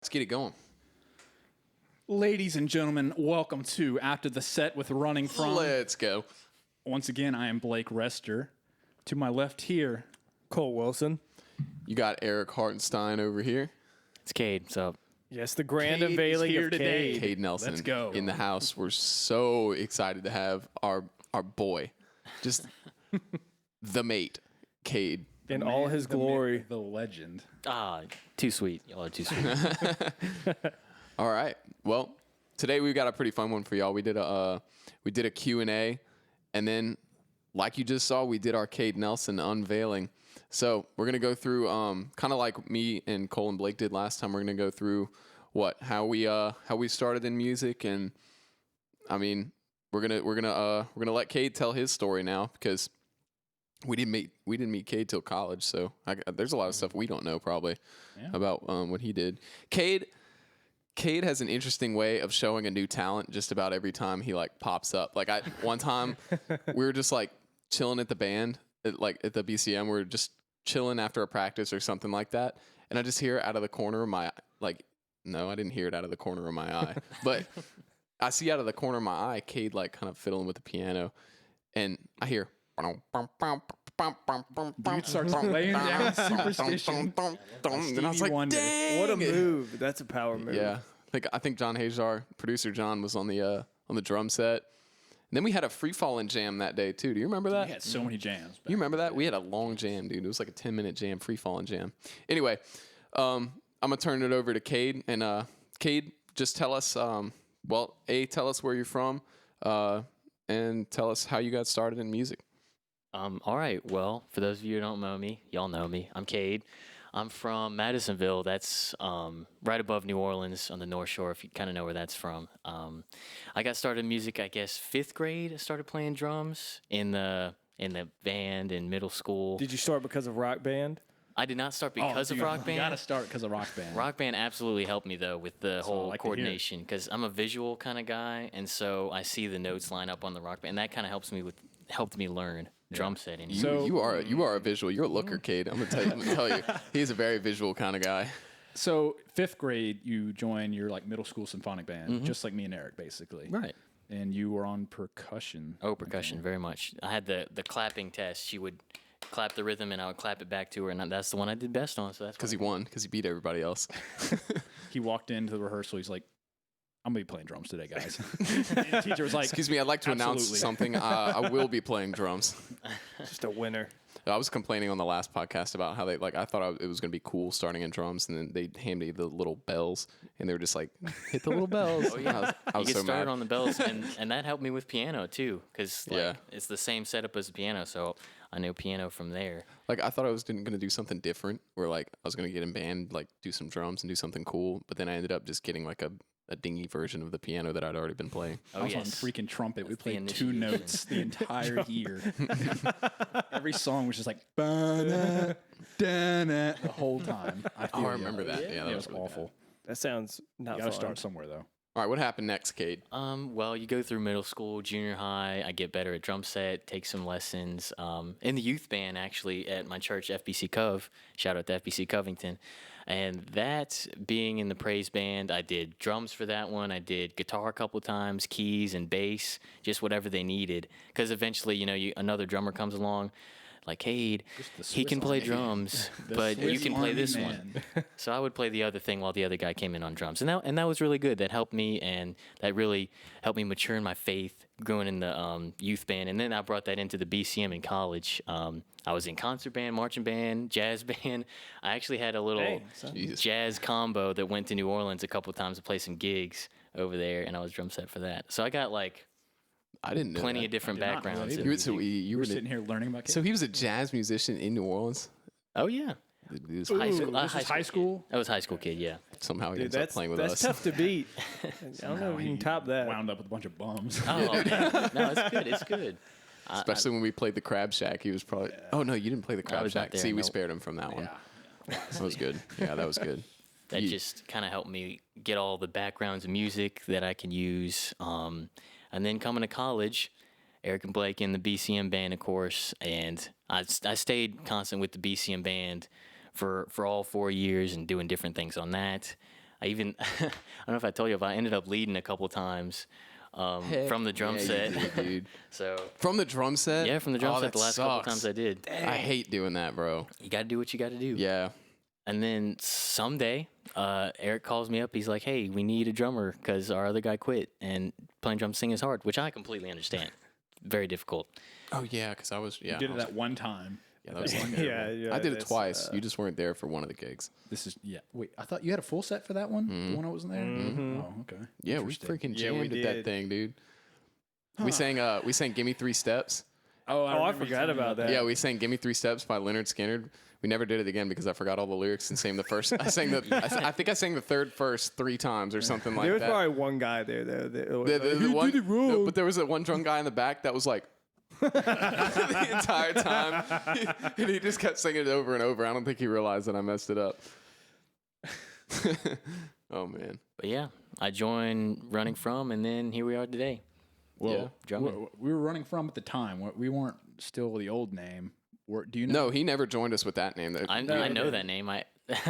let's get it going. Ladies and gentlemen, welcome to After the Set with Running From. Let's go. Once again, I am Blake Rester. To my left here, Cole Wilson. You got Eric Hartenstein over here. It's Cade. What's up? Yes, the grand Cade is unveiling here of today. Cade. Cade Nelson. Let's go. In the house. We're so excited to have our boy. Just the mate, Cade. In all his glory. The legend. Ah, too sweet. Y'all are too sweet. All right. Well, today we've got a pretty fun one for y'all. We did a Q&A, and then, like you just saw, we did our Cade Nelson unveiling. So we're gonna go through, kind of like me and Cole and Blake did last time. We're gonna go through how we started in music, and I mean, we're gonna let Cade tell his story now because we didn't meet Cade till college. So there's a lot of stuff we don't know probably about what he did. Cade has an interesting way of showing a new talent just about every time he like pops up. Like one time we were just like chilling at the band at the BCM. We were just chilling after a practice or something like that. And I just hear it out of the corner of my no, I didn't hear it out of the corner of my eye. But I see out of the corner of my eye Cade like kind of fiddling with the piano, and I hear Dude starts laying down Superstition. And I was like, Wonder. dang What a it. move. That's a power move. Yeah, I think John Hajar, producer John, was on the drum set. And then we had a free falling jam that day too. Do you remember that? We had so many jams. You remember that? We had a long jam, dude. It was like a 10-minute jam, free falling jam. Anyway, I'm gonna turn it over to Cade, and Cade, just tell us, tell us where you're from, and tell us how you got started in music. All right. Well, for those of you who don't know me, y'all know me. I'm Cade. I'm from Madisonville. That's right above New Orleans on the North Shore, if you kind of know where that's from. I got started in music, I guess, 5th grade. I started playing drums in the band in middle school. Did you start because of Rock Band? I did not start because of Rock Band. You gotta start because of Rock Band. Rock Band absolutely helped me, though, with the whole coordination, because I'm a visual kind of guy, and so I see the notes line up on the Rock Band, and that kind of helped me learn drum setting. You are a visual. You're a looker, Cade. I'm gonna tell you, he's a very visual kind of guy. So 5th grade, you joined your middle school symphonic band, just like me and Eric, basically. Right. And you were on percussion. Oh, percussion, very much. I had the clapping test. She would clap the rhythm, and I would clap it back to her, and that's the one I did best on. So that's Because he won, because he beat everybody else. He walked into the rehearsal. He's like, I'm going to be playing drums today, guys. And the teacher was like, excuse me, I'd like to announce something. I will be playing drums. Just a winner. I was complaining on the last podcast about how I thought it was going to be cool starting in drums, and then they handed me the little bells, and they were just like, hit the little bells. Oh, yeah. I was you get so started mad. on the bells, and that helped me with piano, too, because it's the same setup as the piano, so I knew piano from there. Like, I thought I was going to do something different, where, I was going to get in band, do some drums and do something cool, but then I ended up just getting, a dingy version of the piano that I'd already been playing. I was on freaking trumpet. We played 2 initiation. notes the entire year. Every song was just like, ba-na, da-na, the whole time. I remember that. Yeah, that it was was really awful. That sounds not You fun. got to start somewhere, though. All right, what happened next, Cade? Well, you go through middle school, junior high. I get better at drum set, take some lessons in the youth band, actually, at my church, FBC Cove. Shout out to FBC Covington. And that being in the praise band, I did drums for that one. I did guitar a couple times, keys and bass, just whatever they needed. Because eventually, another drummer comes along, like Cade, he can play drums, but you can play this one. So I would play the other thing while the other guy came in on drums. And that was really good. That helped me, and that really helped me mature in my faith going in the youth band. And then I brought that into the BCM in college. I was in concert band, marching band, jazz band. I actually had a little jazz combo that went to New Orleans a couple of times to play some gigs over there, and I was drum set for that. So I got I didn't know plenty that. of different backgrounds. You were sitting here learning about kids? So he was a jazz musician in New Orleans? Oh, yeah. High school. This was high school? I was a high school kid, yeah. Somehow he ends up playing with us. That's tough to beat. I don't know if you can top that. Wound up with a bunch of bums. Oh, man. No, it's good. It's good. Especially when we played the Crab Shack, he was probably. Oh no, you didn't play the Crab was not Shack. there, See, we nope. spared him from that one. That was good. Yeah, that was good. That just kind of helped me get all the backgrounds of music that I can use. And then coming to college, Eric and Blake in the BCM band, of course, and I stayed constant with the BCM band for all 4 years and doing different things on that. I even I don't know if I told you, but I ended up leading a couple times from the drum Yeah, set. you did, dude. So From the drum set? yeah, from the drum Oh, set that the last couple sucks. times I did. I hate doing that, bro. You got to do what you got to do. Yeah. And then someday, Eric calls me up. He's like, "Hey, we need a drummer because our other guy quit, and playing drums sing is hard," which I completely understand. Very difficult. Oh, yeah, because I was, yeah. You did I it was- that one time. Yeah, that was Yeah, I did it that's, twice. You just weren't there for one of the gigs. This is Wait, I thought you had a full set for that one. The one I wasn't there. Oh, okay. Yeah, we Interesting. freaking Yeah, we jammed at that did. thing, dude. We sang "Gimme 3 Steps." Oh, I remember you forgot telling me about that. Yeah, we sang "Gimme 3 Steps" by Leonard Skinner. We never did it again because I forgot all the lyrics and sang the first. I sang I think I sang the third verse 3 times or something like There was that. probably one guy there though. That was The like, "You one, did it wrong." but there was that one drunk guy in the back that was like the entire time, and he just kept singing it over and over. I don't think he realized that I messed it up. Oh man, But yeah, I joined Running From, and then here we are today. Well, drumming. we were running from at the time. We weren't still the old name. Do you know? no, he never joined us with that name. I know that name. I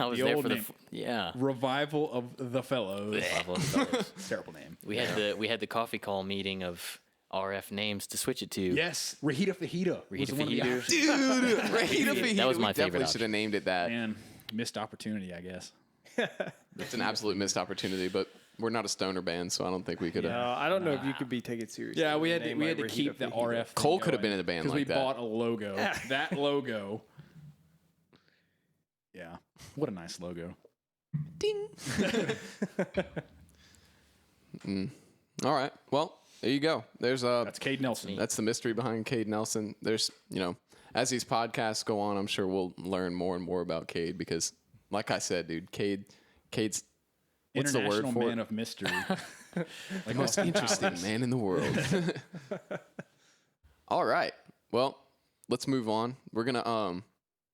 was The there old for name. yeah. Revival of the Fellows. Bravo, fellas. Terrible name. We had the coffee call meeting of RF names to switch it to. Yes, Rahita Fajita. Rahita was one of the Fajita. options. Dude, Rahita Fajita, That was my we favorite definitely option. should have named it that. Man, missed opportunity, I guess. It's an absolute missed opportunity, but we're not a stoner band, so I don't think we could have. No, I don't know if you could be taken seriously. Yeah, we with had a to, name we had like to keep the Rahita Fajita. RF. thing Cole could have going been in a band because like we that. bought a logo. That logo. Yeah, what a nice logo. All right, well, there you go. There's That's Cade Nelson. That's the mystery behind Cade Nelson. There's, as these podcasts go on, I'm sure we'll learn more and more about Cade because, like I said, dude, Cade's what's the International word for man it? of mystery. The most interesting man in the world. All right, well, let's move on. We're gonna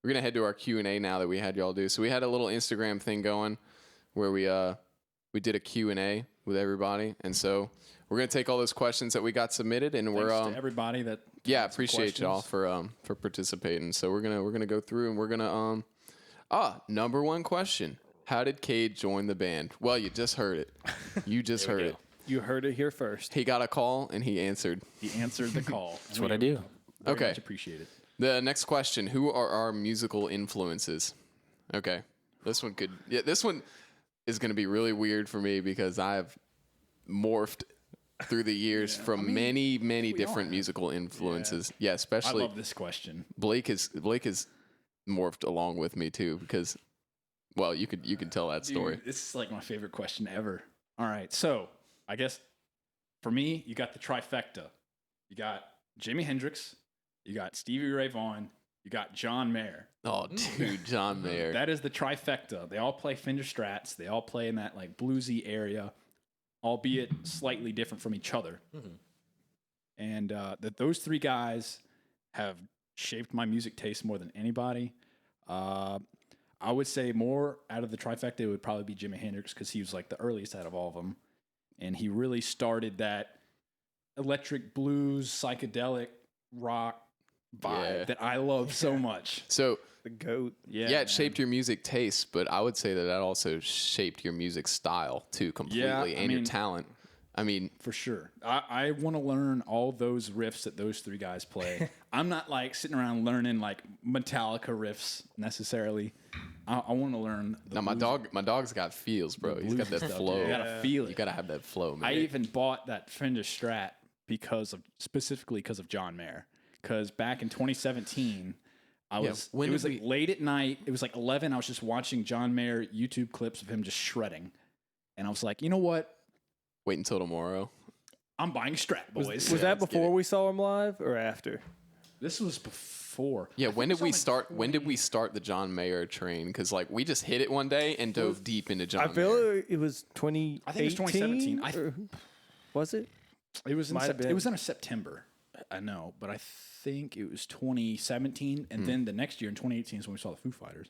head to our Q&A now that we had y'all do. So we had a little Instagram thing going where we did a Q&A with everybody, and so we're gonna take all those questions that we got submitted, and we're Thanks to everybody that. yeah, had some appreciate y'all questions. for participating. So we're gonna go through and we're gonna number one question: how did Cade join the band? Well, you just heard it. You just There we heard go. it. You heard it here first. He got a call and he answered. He answered the call. That's what I do. Okay. Much appreciated. The next question: who are our musical influences? Okay, this one is gonna be really weird for me because I've morphed through the years from many different are. musical influences. Yeah, I especially love this question. Blake is morphed along with me too because, well, you could tell that story. Dude, this is like my favorite question ever. All right, so I guess for me, you got the trifecta. You got Jimi Hendrix, you got Stevie Ray Vaughan, you got John Mayer. Oh, dude, John Mayer. That is the trifecta. They all play Fender Strats. They all play in that like bluesy area, albeit slightly different from each other. And that those three guys have shaped my music taste more than anybody. I would say more out of the trifecta, it would probably be Jimi Hendrix because he was like the earliest out of all of them. And he really started that electric blues, psychedelic rock vibe Yeah. that I love so much. So The goat. Yeah, yeah, it shaped your music taste, but I would say that also shaped your music style too completely I and your mean- talent. I mean, For sure. I want to learn all those riffs that those three guys play. I'm not like sitting around learning like Metallica riffs necessarily. I want to learn. The now my blues- dog's got feels, bro. He's got blues that stuff, flow. dude. You gotta feel it. You gotta have that flow, man. I even bought that Fender Strat specifically because of John Mayer. Because back in 2017, when it was did like late at night. It was like 11. I was just watching John Mayer YouTube clips of him just shredding, and I was like, you know what? Wait until tomorrow. I'm buying a Strat, boys. Was Yeah, that let's get before it. we saw him live or after? This was before. Yeah, I think when did it we was on, start? like, When did we start the John Mayer train? Because like we just hit it one day and dove deep into John. I feel Mayer. it was 2018. I think it was 2017. Was it? It was in Might have it been. was in September. I know, but I think it was 2017, and then the next year in 2018 is when we saw the Foo Fighters.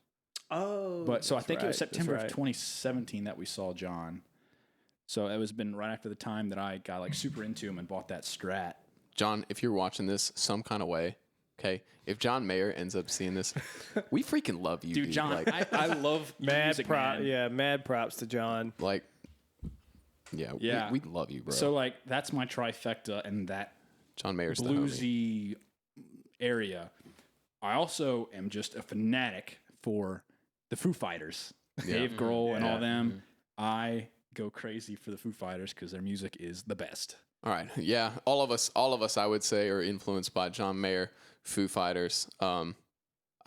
Oh. But so I think it was that's September of right. 2017 that we saw John. So it was been right after the time that I got like super into him and bought that Strat. John, if you're watching this some kind of way, Okay, if John Mayer ends up seeing this, we freaking love you, Dude, John, Like, I love music, man. Yeah, mad props to John. like, yeah, Yeah. we love you, bro. So like that's my trifecta and that John Mayer's the homie. bluesy area. I also am just a fanatic for the Foo Fighters, Dave Grohl and all them. I go crazy for the Foo Fighters because their music is the best. All right, yeah, all of us, I would say, are influenced by John Mayer, Foo Fighters.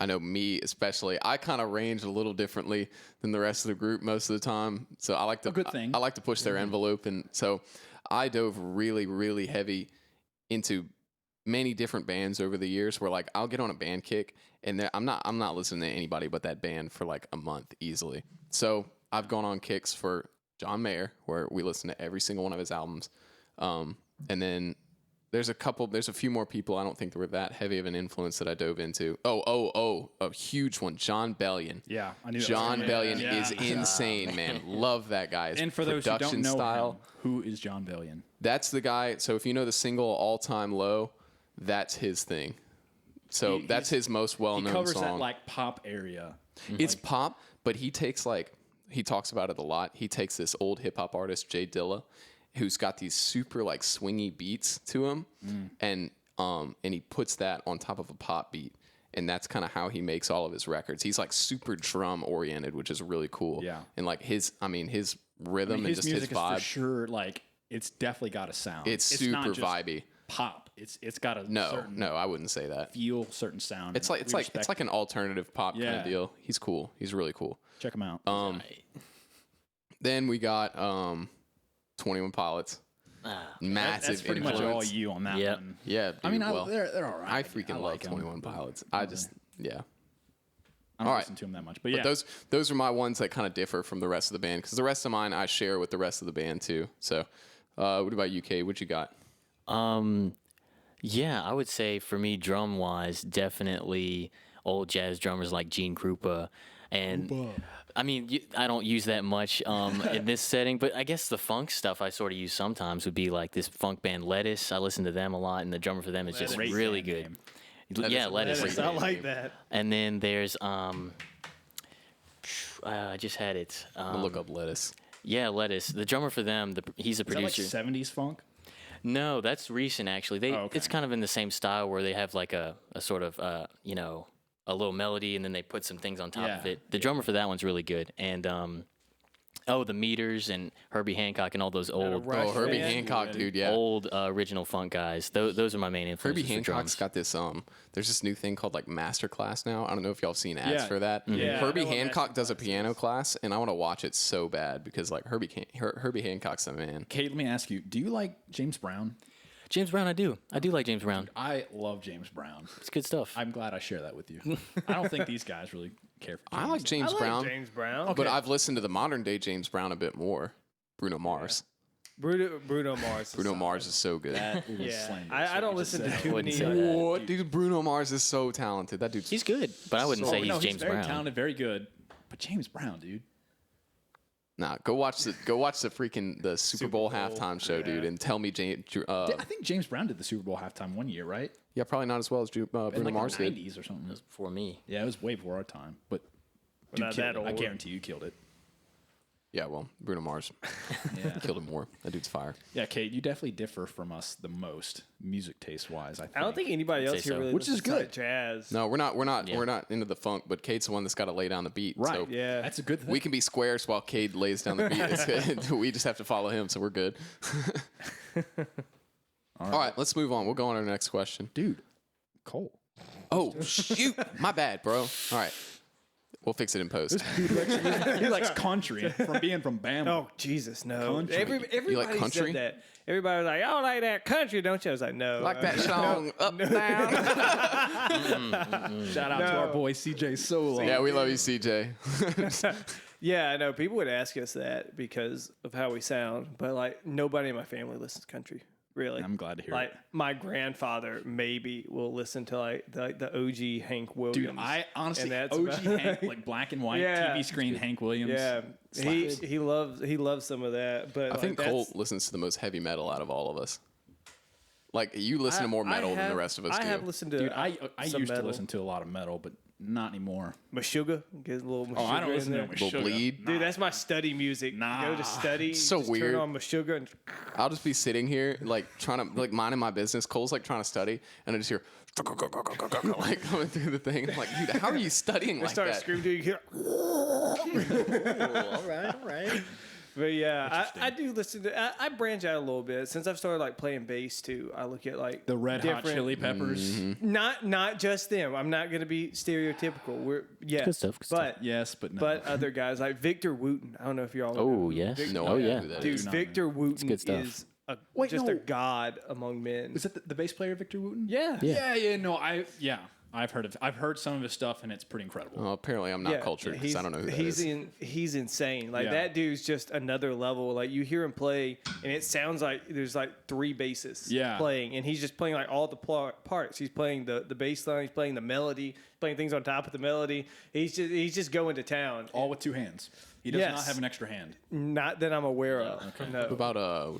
I know me especially. I kind of range a little differently than the rest of the group most of the time. So I like to good thing. I like to push their envelope, and so I dove really, really heavy into many different bands over the years. Where like I'll get on a band kick, and I'm not listening to anybody but that band for like a month easily. So I've gone on kicks for John Mayer, where we listen to every single one of his albums, and then. There's a few more people I don't think that were that heavy of an influence that I dove into. A huge one, John Bellion. Yeah, I knew John Bellion is insane, man. Love that guy. His And for those who don't production know style, him, who is John Bellion? that's the guy. So if you know the single "All Time Low," that's his thing. So that's his most He well-known covers song. that like pop area. It's pop, but he takes he talks about it a lot. He takes this old hip hop artist, Jay Dilla, who's got these super like swingy beats to him, and he puts that on top of a pop beat, and that's kind of how he makes all of his records. He's like super drum oriented, which is really cool. Yeah. And like his rhythm and His just music his vibe, is for sure like it's definitely got a sound. it's not super just vibey. pop. It's got a certain No, I wouldn't say that. feel, certain sound. It's like an alternative pop kind Yeah. of deal. He's cool. He's really cool. check him out. Then we got 21 Pilots. Massive That's pretty influence. much all you on that Yep. one. Yeah, dude, I mean, well, they're all right. I freaking love like 'em. 21 Pilots. I just, yeah. I don't All right. listen to them that much, but yeah, Those are my ones that kind of differ from the rest of the band because the rest of mine I share with the rest of the band too. So, what about you, Cade? What you got? Yeah, I would say for me, drum wise, definitely old jazz drummers like Gene Krupa. And I mean, I don't use that much in this setting, but I guess the funk stuff I sort of use sometimes would be like this funk band Lettuce. I listen to them a lot, and the drummer for them is just Great really band good. name. Yeah, Lettuce. Lettuce. I like that. And then there's I just had it. I'm gonna look up Lettuce. Yeah, Lettuce. The drummer for them, he's a Is that like producer. 70s funk? No, that's recent actually. okay. It's kind of in the same style where they have like a sort of a little melody and then they put some things on top of Yeah. it. The drummer for that one's really good. And the Meters and Herbie Hancock and all those old Rush Oh, Herbie fan. Hancock, dude. Yeah. old original funk guys. Those are my main Herbie influences for Hancock's drums. got this there's this new thing called like Masterclass now. I don't know if y'all have seen ads Yeah. for that. Yeah, I Herbie know what Hancock does a Masterclass piano class and I want to watch it so bad because like Herbie Hancock's the man. Kate, let me ask you: do you like James Brown? James Brown, I do like James Brown. I love James Brown. It's good stuff. I'm glad I share that with you. I don't think these guys really care for James. I like James Brown, James Brown. but I've listened to the modern day James Brown a bit more. Bruno Mars. Bruno Mars. Bruno Mars is so good. That was Yeah, slander, I so don't just listen to said. too wouldn't many. say that. What, dude? Bruno Mars is so talented. That dude's He's good, but I wouldn't say he's No, James very Brown. talented, very good. But James Brown, dude. Nah, go watch the freaking the Super Bowl halftime show, dude, and tell me I think James Brown did the Super Bowl halftime one year, right? yeah, probably not as well as Bruno In like Mars the did. 90s or something. For me. Yeah, it was way before our time. But We're not killed that it. I old. guarantee you killed it. Yeah, well, Bruno Mars Yeah. killed him more. That dude's fire. Yeah, Kate, you definitely differ from us the most, music taste wise. I don't think anybody else say here so. really Which is listens to good. jazz. No, we're not into the funk, but Cade's the one that's got to lay down the beat. Right. So Yeah. That's a good thing. we can be squares while Cade lays down the beat. It's good. We just have to follow him, so we're good. All right, let's move on. We'll go on to our next question. Dude, Cole. Oh, shoot. My bad, bro. All right. We'll fix it in post. He likes country from being from Bama. Oh Jesus, no! Country. Everybody country? said that. Everybody was like, "Oh, like that country, don't you?" I was like, "No." Like that song, Up, Down. Shout out to our boy CJ Solo. Yeah, we love you, CJ. Yeah, I know. People would ask us that because of how we sound, but like nobody in my family listens to country. Really, I'm glad to hear like it. my grandfather maybe will listen to like the OG Hank Williams. Dude, I honestly, And that's OG about- Hank, like black and white Yeah. TV screen Hank Williams. Yeah, slaps. he loves some of that. But I like, think that's- Cole listens to the most heavy metal out of all of us. Like you listen to more metal than the rest of us I do. have listened to. Dude, I some used to metal. listen to a lot of metal, but not anymore. Meshuggah. Get a little Meshuggah Oh, I don't in listen to there. Little Bleed. Dude, that's my study music. Nah. Go to study. So just weird. Turn on Meshuggah and I'll just be sitting here like trying to like minding my business. Cole's like trying to study, and I just hear like coming through the thing. I'm like, dude, how are you studying like start that? screaming. Dude, you hear, all right. but yeah, I do listen to. I branch out a little bit since I've started like playing bass too. I look at like The Red Hot different- Chili Peppers. Mm-hmm. Not just them. I'm not gonna be stereotypical. We're yes, Good stuff, good but Yes, but no. but other guys like Victor Wooten. I don't know if y'all. know Oh who yes. Victor- No oh idea yeah. who that dude, is. not, Victor Wooten good stuff. is a, Wait, just no. a god among men. is that the bass player Victor Wooten? Yeah. Yeah. No, I've heard some of his stuff, and it's pretty incredible. Well, apparently I'm not cultured because I don't know who that he's is. He's insane. Like Yeah. that dude's just another level. Like you hear him play, and it sounds like there's like three bassists Yeah. playing, and he's just playing like all the parts. He's playing the bass line. He's playing the melody. Playing things on top of the melody. He's just going to town. All with two hands. He does Yes. not have an extra hand. Not that I'm aware of. No. What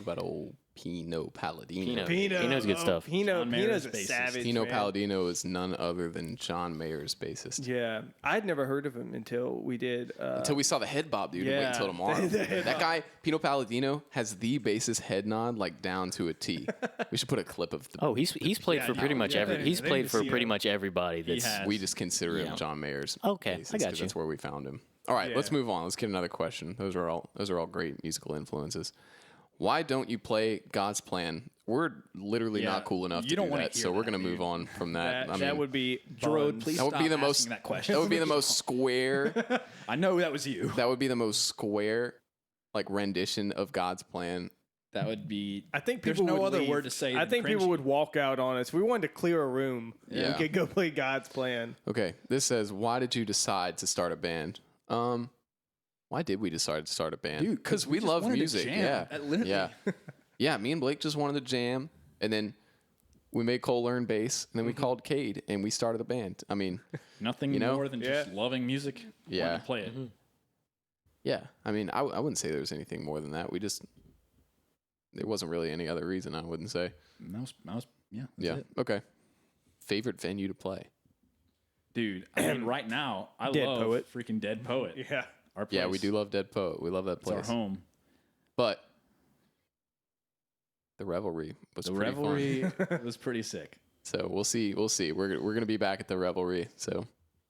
about old Pino Palladino? Pino's good stuff. Pino's Mayer's a bassist. savage. Pino man. Palladino is none other than John Mayer's bassist. Yeah, I'd never heard of him until we did. Until we saw the head bob, dude. And wait Yeah. until tomorrow. The head That guy, Pino Palladino, has the bassist head nod like down to a T. We should put a clip of the. Oh, he's played for pretty much every. He's they played need to for see pretty him. much everybody. That's has. We just consider him Yeah. John Mayer's. Okay, I bassist, got 'cause you. That's where we found him. All right, let's Yeah. move on. Let's get another question. Those are all great musical influences. Why don't you play God's Plan? We're literally Yeah, not cool enough you to don't do wanna that, hear so we're that, gonna move dude. on from that. That would be Gerard, buns. please That would be stop the most. asking that question. That would be the most square. I know that was you. That would be the most square, like rendition of God's plan. That would be. I think there's people no would other leave. word to say. I than think people cringy. would walk out on us. We wanted to clear a room. Yeah. We could go play God's Plan. Okay, this says, why did you decide to start a band? Why did we decide to start a band? Dude, Because we just love wanted to music. jam. Yeah, Literally. yeah, yeah. Me and Blake just wanted to jam, and then we made Cole learn bass, and then we called Cade, and we started a band. I mean, Nothing You know? more than just loving music. Yeah. wanting to play it. yeah. I mean, I wouldn't say there was anything more than that. We just there wasn't really any other reason. I wouldn't say. And that was yeah. That's Yeah. it. Okay. Favorite venue to play? Dude. I mean, right now I Dead love Poet. freaking Dead Poet. Yeah. Our place. Yeah, we do love Dead Poet. We love that It's our place. home. But the Revelry was The pretty fun. Revelry was pretty sick. So we'll see. We'll see. We're gonna be back at the Revelry. So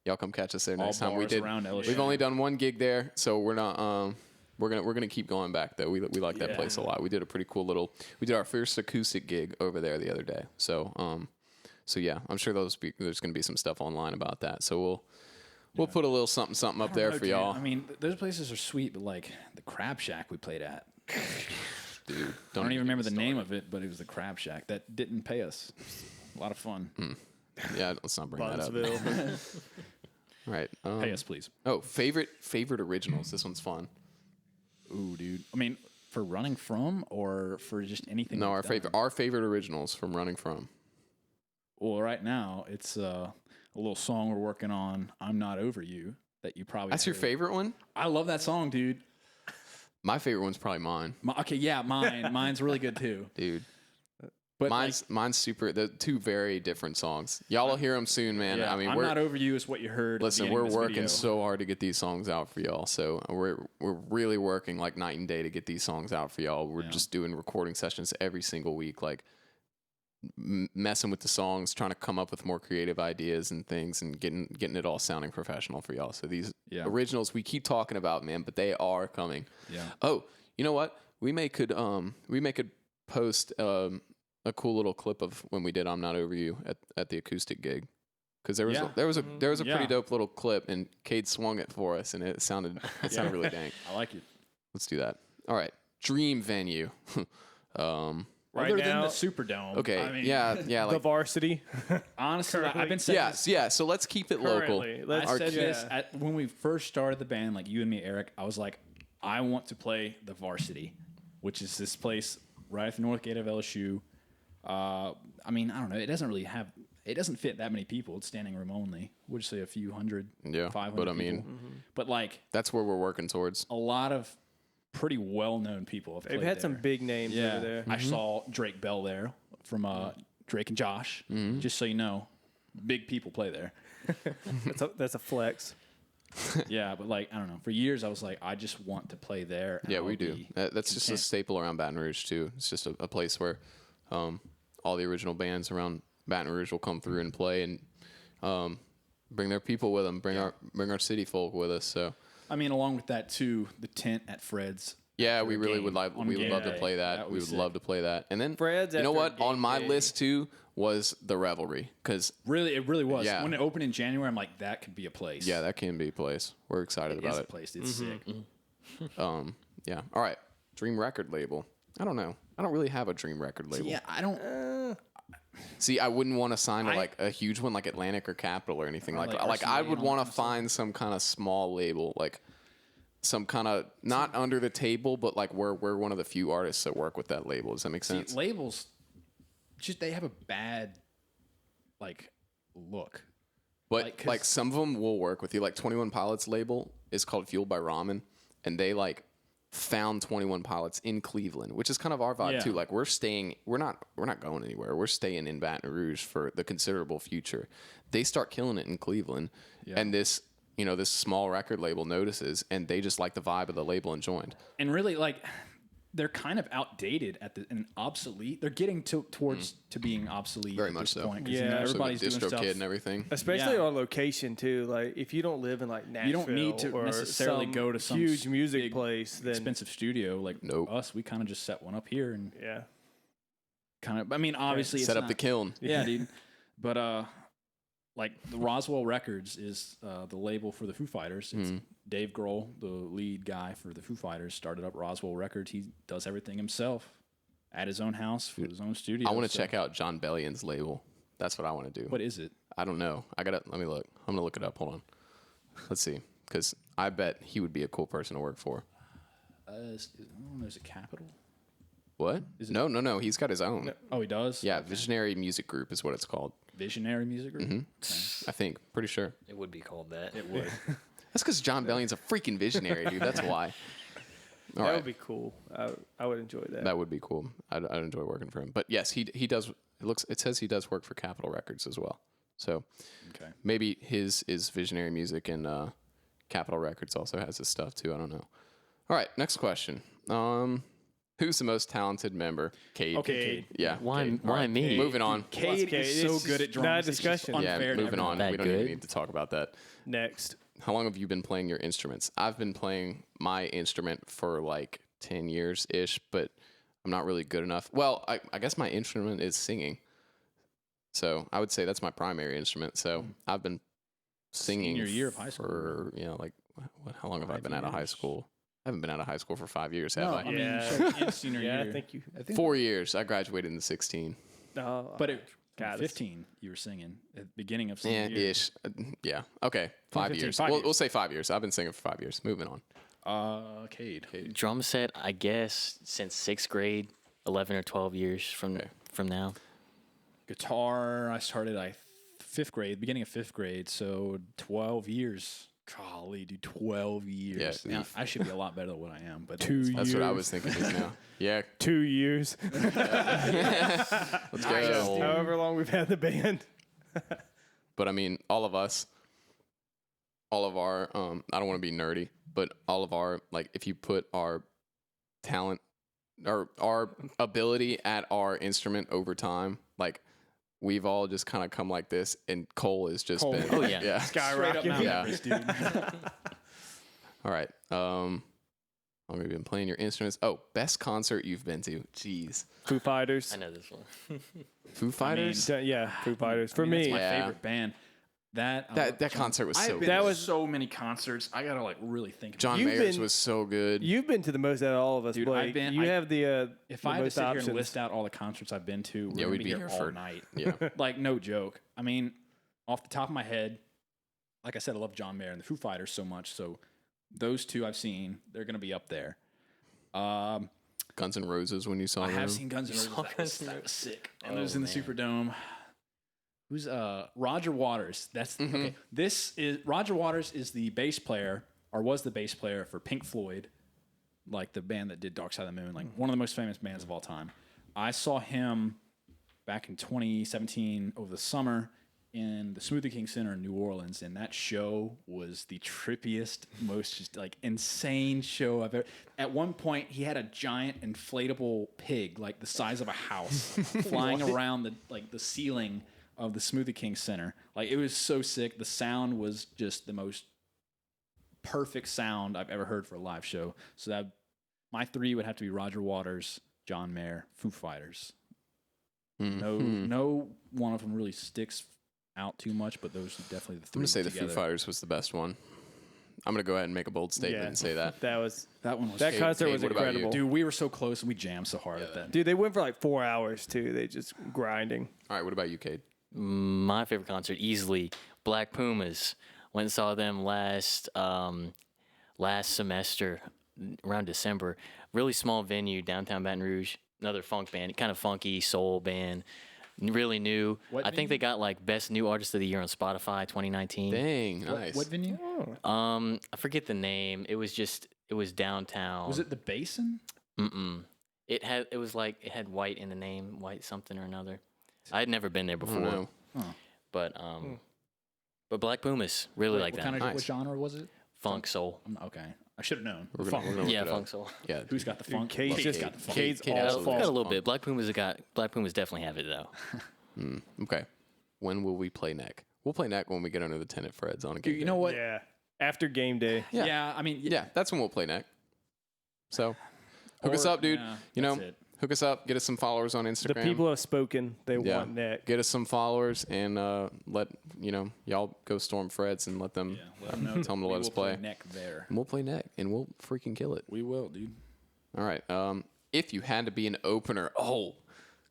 y'all come catch us there All next time. We bars did. around LSU. We've only done one gig there, so we're not. We're gonna keep going back though. We like that Yeah. place a lot. We did a pretty cool little. We did our first acoustic gig over there the other day. So so yeah, I'm sure there's gonna be some stuff online about that. So we'll put a little something up there I don't for know, dude. y'all. I mean, those places are sweet, but like the Crab Shack we played at. Dude, I don't even remember the name of it, but it was the Crab Shack. That didn't pay us. A lot of fun. Yeah, let's not bring that up. Bunsville. Right. Pay us, please. Oh, favorite originals. This one's fun. Ooh, dude. I mean, for running from or for just anything? No, we've done? our favorite originals from Running From. Well, right now it's a little song we're working on. I'm Not Over You. That you probably. That's your heard. favorite one? I love that song, dude. My favorite one's probably mine, Okay, yeah, mine. Mine's really good too. dude. But Mine's super. The two very different songs. Y'all will hear them soon, man. yeah, I mean, I'm we're Not Over You is what you heard. at the listen. beginning We're of this working video. so hard to get these songs out for y'all. So we're really working like night and day to get these songs out for y'all. We're just doing recording sessions every single week, like messing with the songs, trying to come up with more creative ideas and things, and getting it all sounding professional for y'all. So these originals we keep talking about, man, but they are coming. Yeah. Oh, you know what? We could post a cool little clip of when we did "I'm Not Over You" at the acoustic gig, because there was a pretty dope little clip, and Cade swung it for us, and it sounded really dank. I like it. Let's do that. All right, dream venue. Right Other now, than the Superdome. Okay, I mean, yeah, the like varsity. Honestly, I've been saying this. yeah. So let's keep it local. Currently, I let's- said yeah. this when we first started the band, like you and me, Eric. I was like, I want to play the Varsity, which is this place right at the north gate of LSU. I mean, I don't know. It doesn't fit that many people. It's standing room only. We'll just say a few hundred, Yeah, 500 but I mean, people. But like that's where we're working towards. a lot of pretty well-known people have They've played had there. some big names over there. I saw Drake Bell there from Drake and Josh. Just so you know, big people play there. That's a flex. Yeah, but like I don't know. For years, I was like, I just want to play there. and Yeah, I'll we do. be That's just a content. staple around Baton Rouge too. It's just a place where all the original bands around Baton Rouge will come through and play and bring their people with them, bring our city folk with us. So I mean, along with that too, the tent at Fred's. yeah, after we a really game would like on we would game love to day. play that. Would We be would sick. love to play that. And then Fred's you know after a what? On game my day. list too was the Revelry because Really, it really was. Yeah. When it opened in January, I'm like, that could be a place. yeah, that can be a place. We're excited it is about a it. place. It's sick. Yeah. All right. Dream record label. I don't know. I don't really have a dream record label. Yeah, I don't. See, I wouldn't want to sign to I- like a huge one like Atlantic or Capitol or anything like like that. Like I RCA would and all want that to kind of stuff. find some kind of small label, like some kind of not under the table, but like we're one of the few artists that work with that label. Does that make sense? See, labels, just they have a bad, like, look. But like, like 'cause- some of them will work with you. Like 21 Pilots label is called Fueled by Ramen, and they like found 21 Pilots in Cleveland, which is kind of our vibe Yeah. too. Like we're not going anywhere. We're staying in Baton Rouge for the considerable future. They start killing it in Cleveland, and this small record label notices, and they just like the vibe of the label and joined. And really, like, they're kind of outdated and obsolete. They're getting towards to being obsolete. Very at much this so. point, 'cause, Yeah. you know, So everybody's doing Distro stuff. Kid and everything. Especially Yeah. on location too. Like if you don't live in like Nashville, You don't need to or necessarily some go to some huge music big, place, then expensive studio like Nope. us. We kind of just set one up here and yeah, kind of. I mean, obviously, Set it's up the not- kiln. Yeah, dude. But like the Roswell Records is the label for the Foo Fighters. It's Dave Grohl, the lead guy for the Foo Fighters, started up Roswell Records. He does everything himself at his own house for his own studio. I want to so- check out John Bellion's label. That's what I want to do. What is it? I don't know. Let me look. I'm gonna look it up. Hold on. Let's see, because I bet he would be a cool person to work for. There's a Capital. What? No. He's got his own. Oh, he does. Yeah, Visionary Music Group is what it's called. Visionary Music Group. I think. Pretty sure. It would be called that. It would. That's because John Bellion's a freaking visionary, dude. That's why. All that right. would be cool. I would enjoy that. That would be cool. I'd enjoy working for him. But yes, he does. It says he does work for Capitol Records as well. So Okay. maybe his is Visionary Music and Capitol Records also has his stuff too. I don't know. All right, next question. Who's the most talented member? Cade. Okay, Cade. Yeah. Why Cade. why me? Moving on. Cade Cade. is so It's good at just drums. not a it's just discussion. Yeah, unfair to moving on. That We don't even good? need to talk about that. Next, How long have you been playing your instruments? I've been playing my instrument for like 10 years ish, but I'm not really good enough. Well, I guess my instrument is singing. So I would say that's my primary instrument. So I've been singing Senior year of high school. for, like, how long have I 5 been out of high years. school? I haven't been out of high school for 5 years, have No, I? I mean, Yeah. so in senior yeah, year. I think you. 4 years. I graduated in 16. But at God, it's- 15, you were singing at the beginning of senior Yeah, year. ish. Yeah. Okay. 5 15, years. 5 We'll years. say 5 years. I've been singing for 5 years. Moving on. Cade. Drum set, I guess, since 6th grade, 11 or 12 years from now. Guitar, I started 5th grade, beginning of 5th grade, so 12 years. Golly, dude, 12 years. Yeah, Now, oof. I should be a lot better than what I am, but That's what I was thinking just now. Yeah. 2 years. Let's go. However long we've had the band. But I mean, all of our, I don't want to be nerdy, but all of our, like, if you put our talent or our ability at our instrument over time, like, we've all just kind of come like this, and Cole has just been. Oh, yeah. Yeah. straight up Mount Yeah. Everest, dude. All right. How long have you been playing your instruments? Oh, best concert you've been to. Jeez. Foo Fighters. I know this one. Foo Fighters? Yeah, Foo Fighters. For That's me, my Yeah. favorite band. That that concert was so I've good. been That to was- so many concerts. I gotta like really think. About John You've Mayer's been- was so good. you've been to the most out of all of us, Dude, Blake. I've been- you have the If the I had to most sit here options. and list out all the concerts I've been to, we're Yeah, gonna we'd be be here here all for- night. Yeah. Like no joke. I mean, off the top of my head, like I said, I love John Mayer and the Foo Fighters so much. So those two I've seen, they're gonna be up there. Guns N' Roses when you saw I them. have seen Guns N' Roses. saw That was, Guns N' that Roses? was sick. Oh, And it was in the man. Superdome. Who's Roger Waters? That's okay. This is Roger Waters is the bass player or was the bass player for Pink Floyd, like the band that did Dark Side of the Moon, like one of the most famous bands of all time. I saw him back in 2017 over the summer in the Smoothie King Center in New Orleans, and that show was the trippiest, most just like insane show I've ever. At one point, he had a giant inflatable pig, like the size of a house, flying around the ceiling of the Smoothie King Center. Like, it was so sick. The sound was just the most perfect sound I've ever heard for a live show. So that my 3 would have to be Roger Waters, John Mayer, Foo Fighters. No one of them really sticks out too much, but those are definitely the 3. I'm gonna say the together. Foo Fighters was the best one. I'm gonna go ahead and make a bold statement and say that. That was That one was that Cade, concert was what about you? incredible. Dude, we were so close and we jammed so hard at that. Dude, they went for like 4 hours too. They just grinding. All right, what about you, Cade? My favorite concert, easily, Black Pumas. Went and saw them last semester, around December. Really small venue, downtown Baton Rouge. Another funk band, kind of funky soul band. Really new. What I think they got like Best New Artist of the Year on Spotify 2019. Dang, nice. What venue? I forget the name. It was downtown. Was it the Basin? Mm-mm. It had white in the name, white something or another. I had never been there I don't before, know. but Black Pumas really like What that. kind of Nice. what genre was it? Funk soul. Okay, I should have known. We're Funk. gonna look Yeah, it up. funk soul. Yeah, Who's got the funk? Cade's Cade's just got the funk. Cade's Cade all absolutely funk. Got a little bit. Black Pumas definitely have it though. Okay. When will we play neck? We'll play neck when we get under the tent at Fred's on a game. Dude, you know what? Yeah. After game day. Yeah. Yeah, I mean, Yeah, that's when we'll play neck. So, hook us up, dude. yeah, you know, that's it. hook us up. Get us some followers on The Instagram. people have spoken. They yeah. want neck. Get us some followers and let y'all go storm Fred's and let them Let them know. tell them to we let us will play. neck there. And we'll play neck and we'll freaking kill it. We will, dude. All right. If you had to be an opener,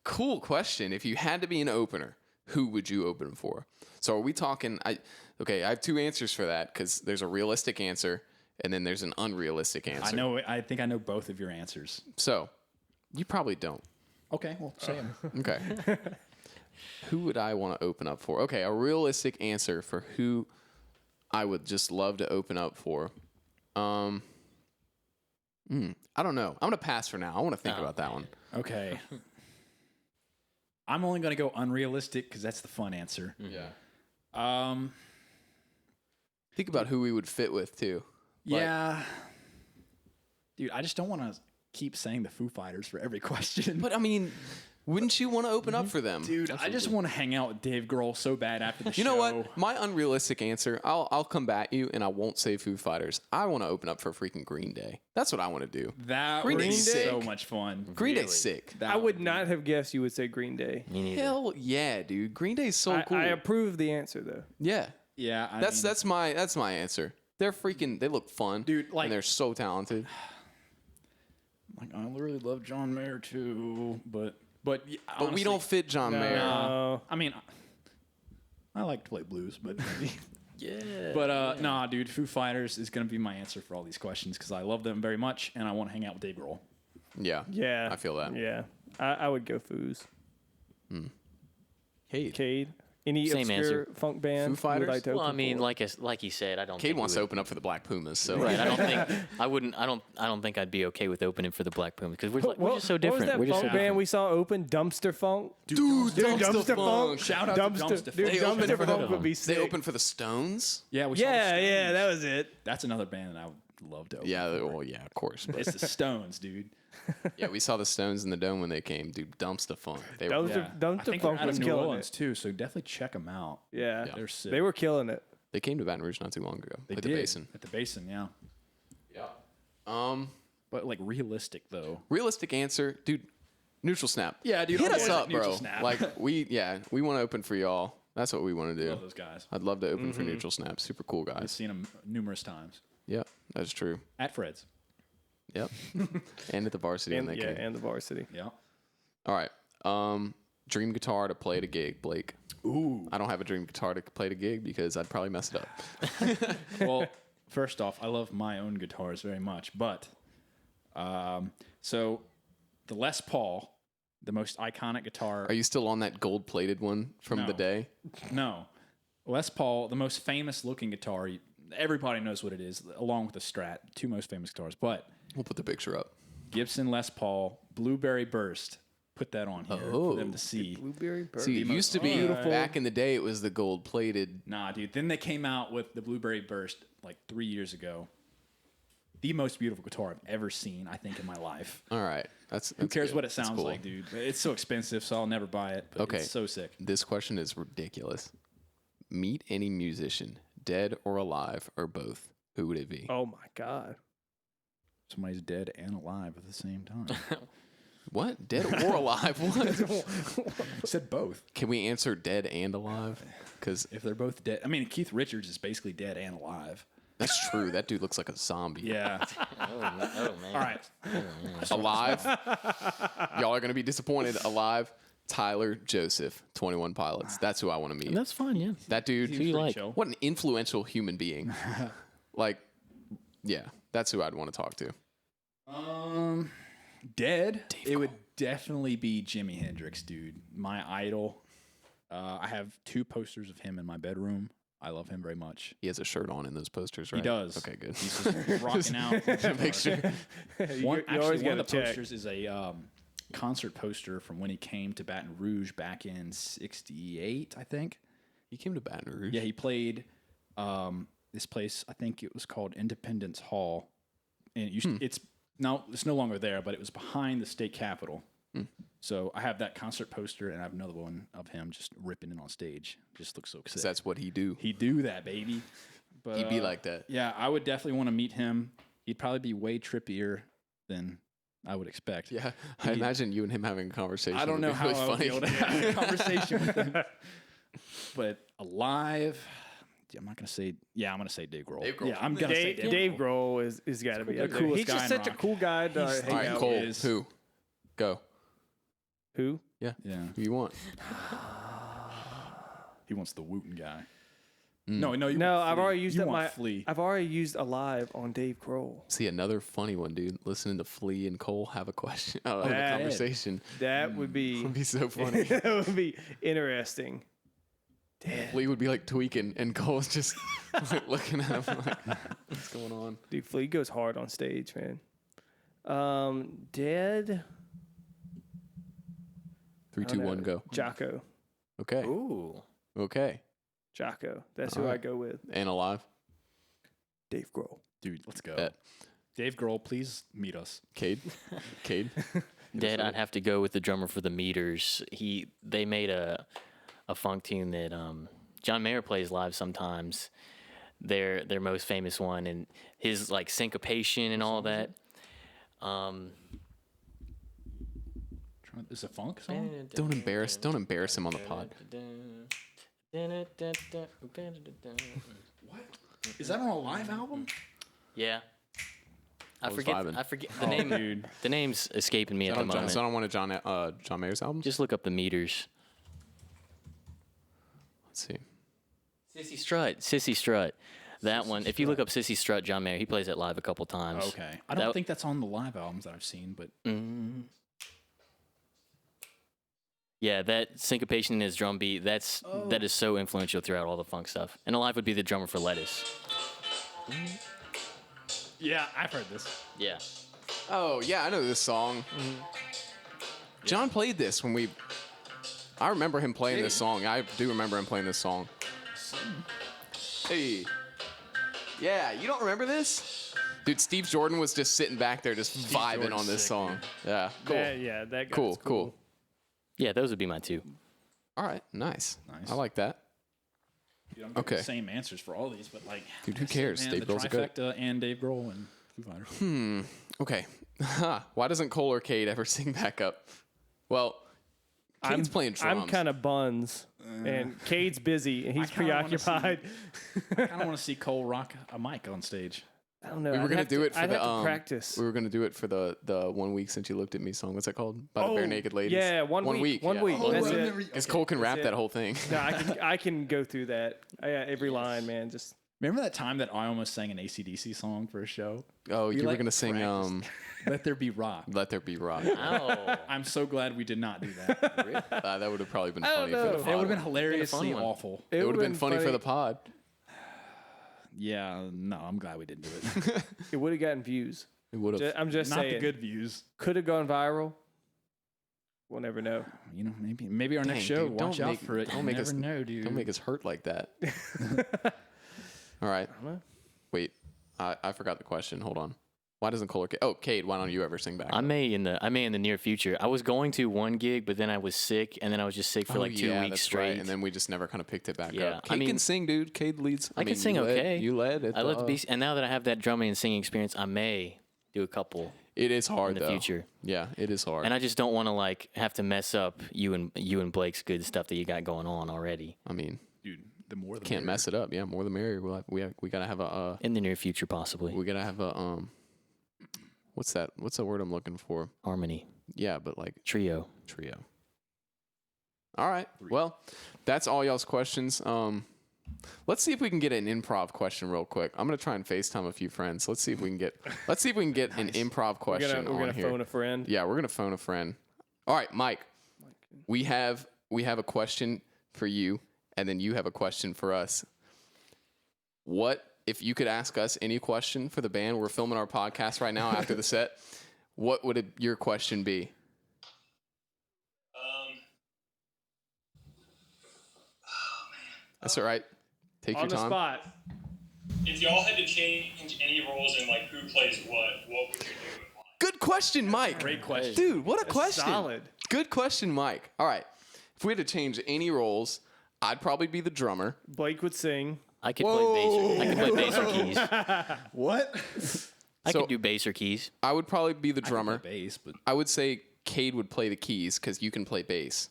cool question. If you had to be an opener, who would you open for? So are we talking? I have 2 answers for that because there's a realistic answer and then there's an unrealistic answer. I think I know both of your answers. So you probably don't. Okay, well, say them. Okay. Who would I want to open up for? Okay, a realistic answer for who I would just love to open up for. I don't know. I'm gonna pass for now. I want to think about that one. Okay. I'm only going to go unrealistic because that's the fun answer. Yeah. Think about who we would fit with too. Yeah. Dude, I just don't want to keep saying the Foo Fighters for every question. But I mean, wouldn't you want to open up for them? Dude, I just want to hang out with Dave Grohl so bad after the show. You know what? My unrealistic answer, I'll combat you and I won't say Foo Fighters. I want to open up for freaking Green Day. That's what I want to do. That Green was Day's so sick. much fun. Green Day's sick. That I would not have guessed you would say Green Day. Me neither. Hell yeah, dude. Green Day's so cool. I approve the answer though. Yeah. Yeah, I That's mean, my answer. They're freaking. They look fun, Dude, like- and they're so talented. like, I really love John Mayer too, but But we honestly, don't fit John Mayer. No. I mean, I like to play blues, but Yeah. but nah, dude, Foo Fighters is gonna be my answer for all these questions because I love them very much and I want to hang out with Dave Grohl. Yeah. Yeah. I feel that. Yeah. I would go Foos. Cade. Cade. Any Same obscure answer. funk band Foo you would Fighters? like to Well, I open mean, for? like you said, I don't. Cade think wants we to would- open up for the Black Pumas. So Right. I don't think I wouldn't. I don't think I'd be okay with opening for the Black Pumas because we're What- just so What different. was that We're just funk so band different. we saw open? Dumpster Funk? Dude, Dumpster Funk. Shout out to Dumpster Dude, Funk. They opened Dumpster for Funk them. would be They sick. opened for the Stones. Yeah, we saw the Yeah, Stones. yeah, that was it. That's another band that I would love to open. Yeah. for. Well, yeah, of course. But It's the Stones, dude. yeah, we saw the Stones in the Dome when they came. Dude, Dumpster Funk. They were. Dumpster, Yeah. I Dumpster think Funk they're out was of New killing Orleans it. too, so definitely check them out. Yeah. They're sick. They were killing it. They came to Baton Rouge not too long ago. They Played did the Basin. at the Basin, yeah. Yeah. But like realistic though. Realistic answer, dude. Neutral Snap. Yeah, dude, Hit I'm us always up, like Neutral bro. Snap. Like we want to open for y'all. That's what we want to do. Love those guys. I'd love to open for Neutral Snap. Super cool I've guys. seen them numerous times Yeah, that's true. at Fred's. Yep. And at the varsity when And, they yeah, came. and the varsity. Yeah. All right. Dream guitar to play at a gig, Blake. Ooh. I don't have a dream guitar to play at a gig because I'd probably mess it up. Well, first off, I love my own guitars very much, but so the Les Paul, the most iconic guitar. Are you still on that gold-plated one from the No. day? No. Les Paul, the most famous looking guitar. Everybody knows what it is, along with the Strat, 2 most famous guitars. But We'll put the picture up. Gibson Les Paul, Blueberry Burst, put that on here Oh. for them to see. Blueberry burst. See, it used to be beautiful- back in the day. It was the gold plated. Nah, dude. Then they came out with the Blueberry Burst like 3 years ago. The most beautiful guitar I've ever seen, I think, in my life. All right, that's Who cares good. what it That's sounds cool. like, dude? It's so expensive, so I'll never buy it. But Okay. it's so sick. This question is ridiculous. Meet any musician, dead or alive, or both. Who would it be? Oh my God. Somebody's dead and alive at the same time. What? Dead or alive? What? I said both. Can we answer dead and alive? Because If they're both dead, I mean, Keith Richards is basically dead and alive. that's true. That dude looks like a zombie. Yeah. Oh, man. All right. Alive. Y'all are gonna be disappointed. Alive. Tyler Joseph, 21 Pilots. That's who I want to meet. That's fine, yeah. That dude. Who you like? Show. What an influential human being. Like, yeah, that's who I'd want to talk to. Dead. It would definitely be Jimi Hendrix, dude. My idol. I have 2 posters of him in my bedroom. I love him very much. He has a shirt on in those posters, right? He does. Okay, good. He's just rocking out. Make sure. One, You always actually, one gotta of the check. posters is a concert poster from when he came to Baton Rouge back in '68, I think. He came to Baton Rouge. Yeah, he played this place. I think it was called Independence Hall, and it used it's no longer there, but it was behind the state capitol. So I have that concert poster, and I have another one of him just ripping it on stage. Just looks so sick. That's what he do. He do that, baby. But He'd be like that. yeah, I would definitely want to meet him. He'd probably be way trippier than I would expect. Yeah, I imagine you and him having a conversation. I don't would know be how really I would be able funny. to have a conversation with him. But alive, I'm not gonna say. Yeah, I'm gonna say Dave Grohl. Dave Grohl. Yeah, I'm gonna say Dave, Dave. Dave Grohl is got to be The up there. coolest He's just guy in such a rock. cool guy to He's- hang All right, out Cole. with. Who? Go. Who? Yeah. Yeah, Who you want? he wants the Wooten guy. No, you No, want I've Flea. already used you up want my. Flea. I've already used Alive on Dave Grohl. See, another funny one, dude. Listening to Flea and Cole have a question, have a That- conversation. That would be. Would be so funny. that would be interesting. Flea would be like tweaking, and Cole's just like looking at him like, "What's going on?" Dude, Flea goes hard on stage, man. Dead. 3, 2, 1, go. Jocko. Okay. Ooh. Okay. Jocko. That's All who I right. go with. And alive. Dave Grohl. Dude, let's go. Bet. Dave Grohl, please meet us. Cade. Cade. Dead, I'd have to go with the drummer for the Meters. They made a funk tune that John Mayer plays live sometimes. Their most famous one, and his like syncopation and all that. Is it a funk song? Don't embarrass him on the pod. Is that on a live album? Yeah. I was forget vibing. the name. Dude. The name's escaping me at the moment. Is that on one of John Mayer's albums? Just look up the Meters. Let's see. Sissy Strut. That one. If you look up Sissy Strut, John Mayer, he plays it live a couple times. Okay. I don't That- think that's on the live albums that I've seen, but Yeah, that syncopation in his drum beat, that is so influential throughout all the funk stuff. And Alive would be the drummer for Lettuce. yeah, I've heard this. Yeah. Oh yeah, I know this song. John played this when we. I remember him playing this song. I do remember him playing this song. Hey. Yeah, you don't remember this? Dude, Steve Jordan was just sitting back there just vibing Jordan's on this sick, song. Yeah, cool. That guy's Cool. Yeah, those would be my 2. All right, nice. Nice. I like that. Dude, I'm getting Okay. the same answers for all these, but like, Dude, who I said, cares? Man, Dave the Grohl's a goat. trifecta and Dave Grohl and Foo Fighters. Okay. Why doesn't Cole or Cade ever sing back up? Well, Cade's playing drums. I'm kind of buns, and Cade's busy, and he's I kinda wanna see- preoccupied. I kind of want to see Cole rock a mic on stage. I don't know. We were I'd gonna have do to- it for I'd the have to practice. We were gonna do it for the 1 week since you looked at me song. What's that called? By the Bare Naked Ladies. Yeah, one week. One yeah. week. Oh, That's right. it. Because Cole can rap it. that whole thing. No, I can go through that. Every line, man. Just Remember that time that I almost sang an AC/DC song for a show? Oh, you were like, gonna sing practiced. Let There Be Rock. "Let There Be Rock." Oh. I'm so glad we did not do that. That would have probably been I funny don't for the know. pod. It would have been hilariously one. awful. It would have been funny for the pod. Yeah, no, I'm glad we didn't do it. it would have gotten views. It would have. I'm just Not saying. the good views. Could have gone viral. We'll never know. You know, maybe our next Dang, show. dude, Watch out for it. Don't You make never us know, dude. Don't make us hurt like that. All right. Wait, I forgot the question. Hold on. Why doesn't Kohler? Cade, why don't you ever sing back? I may in the near future. I was going to one gig, but then I was sick, and then I was just sick for like 2 weeks that's straight. right. And then we just never kind of picked it back Yeah, up. I Cade mean- can sing, dude. Cade leads. I can sing you okay. You led. At I love the beast, and now that I have that drumming and singing experience, I may do a couple It is hard in the though. future. Yeah, it is hard. And I just don't want to like have to mess up you and Blake's good stuff that you got going on already. I mean, Dude, the more the can't merrier. mess it up. Yeah, more the merrier. We gotta have a. In the near future, possibly. We gotta have a. What's that? What's the word I'm looking for? Harmony. Yeah, but like Trio. trio. All right. Well, that's all y'all's questions. Let's see if we can get an improv question real quick. I'm gonna try and FaceTime a few friends. Let's see if we can get an improv question We're on gonna here. phone a friend. Yeah, we're gonna phone a friend. All right, Mike. We have a question for you, and then you have a question for us. What if you could ask us any question for the band? We're filming our podcast right now after the set. What would your question be? That's all right. Take On your the time. spot. If y'all had to change any roles in like who plays what would you do and why? Good question, Mike. Great question. Dude, what a question. Solid. Good question, Mike. All right. If we had to change any roles, I'd probably be the drummer. Blake would sing. I could play bass or keys. What? I So- could do bass or keys. I would probably be the drummer. Bass, but I would say Cade would play the keys because you can play bass.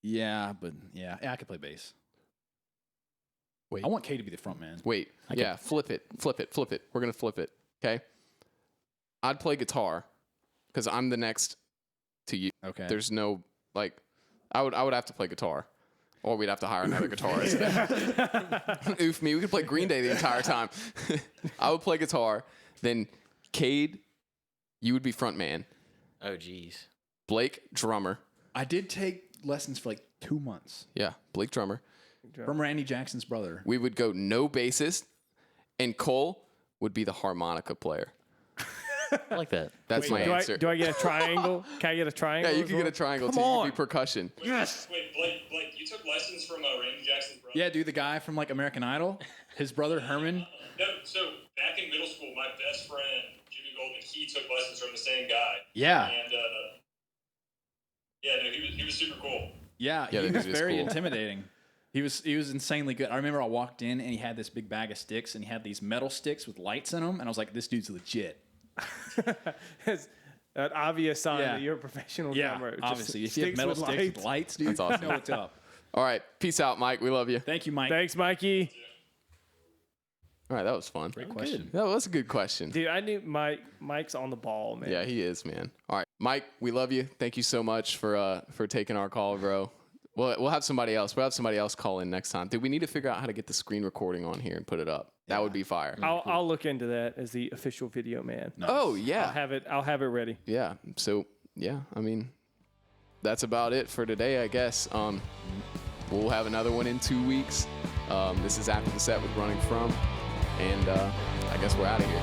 yeah, I could play bass. Wait. I want Cade to be the front man. Wait. Yeah, flip it. Flip it. Flip it. We're going to flip it. Okay? I'd play guitar because I'm the next to you. Okay. There's no, like, I would have to play guitar. Or we'd have to hire another guitarist. Oof me. We could play Green Day the entire time. I would play guitar. Then Cade, you would be front man. Oh, geez. Blake, drummer. I did take lessons for like 2 months Yeah, Blake, drummer. from Randy Jackson's brother. We would go no bassist. And Cole would be the harmonica player. I like that. That's my answer. Do I get a triangle? Can I get a triangle? Yeah, you as can get well? a triangle Come too. You on. can be percussion. Yes. Wait, Blake, you took lessons from Randy Jackson's brother? Yeah, dude, the guy from like American Idol, his brother Herman. No, so back in middle school, my best friend, Jimmy Golden, he took lessons from the same guy. Yeah. And, yeah, no, he was super cool. Yeah, Yeah, he that was dude is very cool. intimidating. He was insanely good. I remember I walked in and he had this big bag of sticks and he had these metal sticks with lights in them, and I was like, "This dude's legit." It's an obvious sign Yeah. that you're a professional Yeah, drummer. Just obviously, if you have sticks metal with sticks lights. with lights, dude, That's awesome. you know what's up. All right. Peace out, Mike. We love you. Thank you, Mike. Thanks, Mikey. All right. That was fun. Great question. That was a good question. Dude, I knew Mike's on the ball, man. Yeah, he is, man. All right. Mike, we love you. Thank you so much for taking our call, bro. We'll have somebody else. We'll have somebody else call in next time. Dude, we need to figure out how to get the screen recording on here and put it up. That would be fire. I'll look into that as the official video man. Oh, yeah. I'll have it ready. Yeah. So, yeah, I mean, that's about it for today, I guess. We'll have another one in 2 weeks. This is After the Set with Running From. And I guess we're out of here.